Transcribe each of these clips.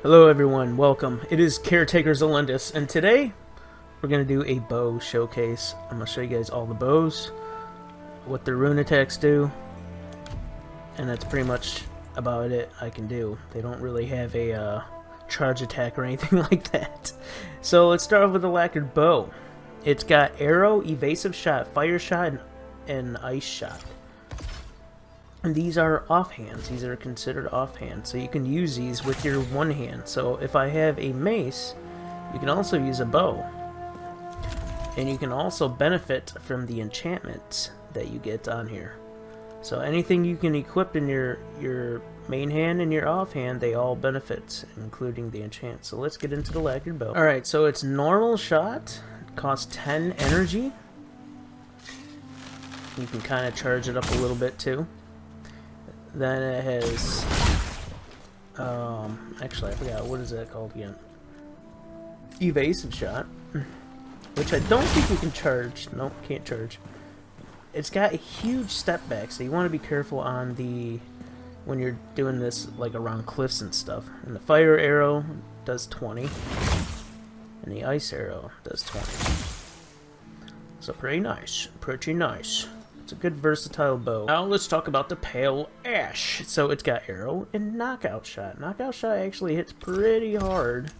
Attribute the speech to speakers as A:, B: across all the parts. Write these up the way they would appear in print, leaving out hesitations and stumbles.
A: Hello everyone, welcome. It is Caretaker Zalendis, and today we're going to do a bow showcase. I'm going to show you guys all the bows, what the rune attacks do, and that's pretty much about it I can do. They don't really have a charge attack or anything like that. So let's start off with the Laquered Bow. It's got arrow, evasive shot, fire shot, and ice shot. And these are offhands. These are considered offhand, so you can use these with your one hand. So if I have a mace, you can also use a bow. And you can also benefit from the enchantments that you get on here. So anything you can equip in your main hand and your offhand, they all benefit, including the enchant. So let's get into the Laquered Bow. Alright, so it's normal shot. It costs 10 energy. You can kind of charge it up a little bit too. Then it has, actually I forgot, what is that called again? Evasive shot, which I don't think you can charge. Nope, can't charge. It's got a huge step back, so you want to be careful on when you're doing this like around cliffs and stuff. And the fire arrow does 20, and the ice arrow does 20. So pretty nice, pretty nice. It's a good versatile bow. Now let's talk about the Pale Ash. So it's got arrow and knockout shot. Knockout shot actually hits pretty hard.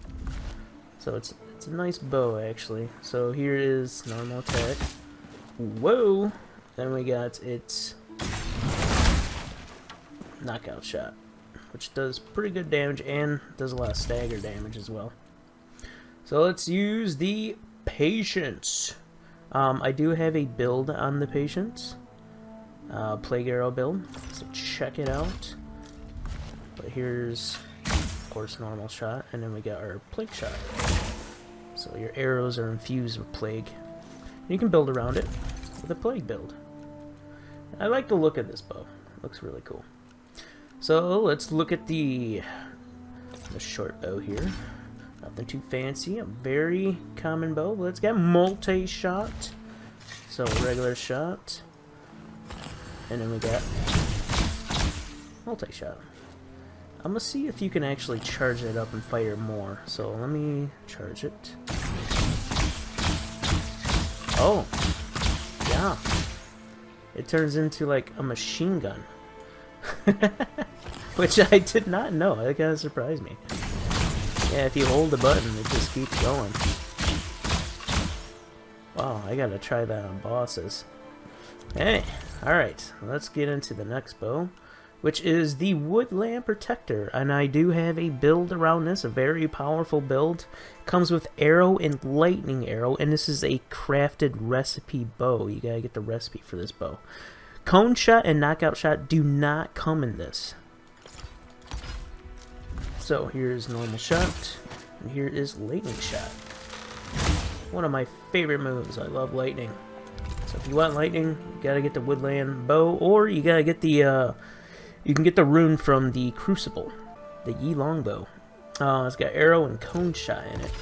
A: So it's a nice bow actually. So here is normal attack. Whoa! Then we got its knockout shot, which does pretty good damage and does a lot of stagger damage as well. So let's use the Patience. I do have a build on the Patience, Plague Arrow build, so check it out. But here's, of course, normal shot, and then we got our Plague shot. So your arrows are infused with Plague. You can build around it with a Plague build. I like the look of this bow. It looks really cool. So let's look at the short bow here. Nothing too fancy, a very common bow, but it's got multi-shot. So regular shot, and then we got multi-shot. I'm gonna see if you can actually charge it up and fire more. So let me charge it. Oh, yeah. It turns into like a machine gun. Which I did not know. That kind of surprised me. Yeah, if you hold the button, it just keeps going. Wow, I gotta try that on bosses. Hey, alright, let's get into the next bow, which is the Woodland Protector. And I do have a build around this, a very powerful build. Comes with arrow and lightning arrow, and this is a crafted recipe bow. You gotta get the recipe for this bow. Cone shot and knockout shot do not come in this. So here's normal shot, and here is lightning shot. One of my favorite moves. I love lightning. So if you want lightning, you gotta get the Woodland Bow, or you gotta get the you can get the rune from the Crucible, the Yew Longbow. It's got arrow and cone shot in it.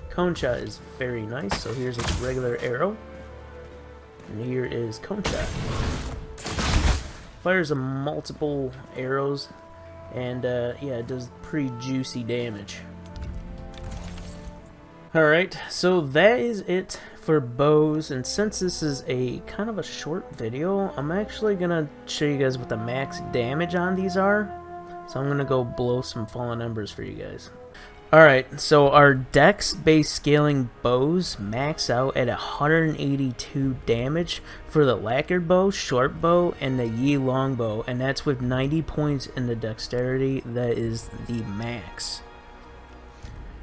A: Cone shot is very nice. So here's a regular arrow, and here is cone shot. Fires multiple arrows. And, yeah, it does pretty juicy damage. Alright, so that is it for bows. And since this is a kind of a short video, I'm actually gonna show you guys what the max damage on these are. So I'm gonna go blow some fallen embers for you guys. Alright, so our dex-based scaling bows max out at 182 damage for the Laquered Bow, Short Bow, and the Yew Longbow, and that's with 90 points in the dexterity. That is the max.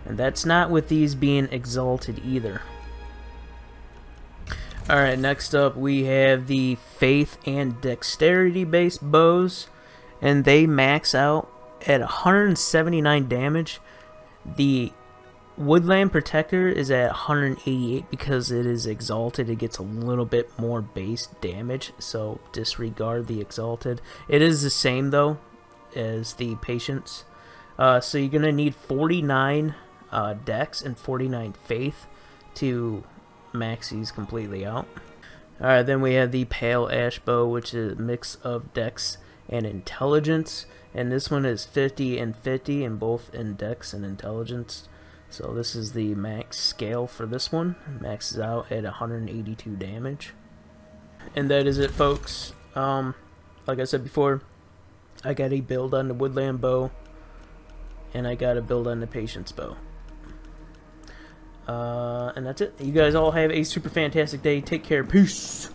A: And that's not with these being exalted either. Alright, next up we have the Faith and Dexterity-based bows, and they max out at 179 damage. The Woodland Protector is at 188 because it is exalted. It gets a little bit more base damage, so disregard the exalted. It is the same though as the Patience. So you're gonna need 49 Dex and 49 Faith to max these completely out. Alright, then we have the Pale Ash Bow, which is a mix of Dex and intelligence, and this one is 50 and 50 in both in dex and intelligence. So this is the max scale for this one. Maxes out at 182 damage. And that is it, folks. Like I said before, I got a build on the Woodland Bow, and I got a build on the Patience Bow. And that's it. You guys all have a super fantastic day. Take care. Peace.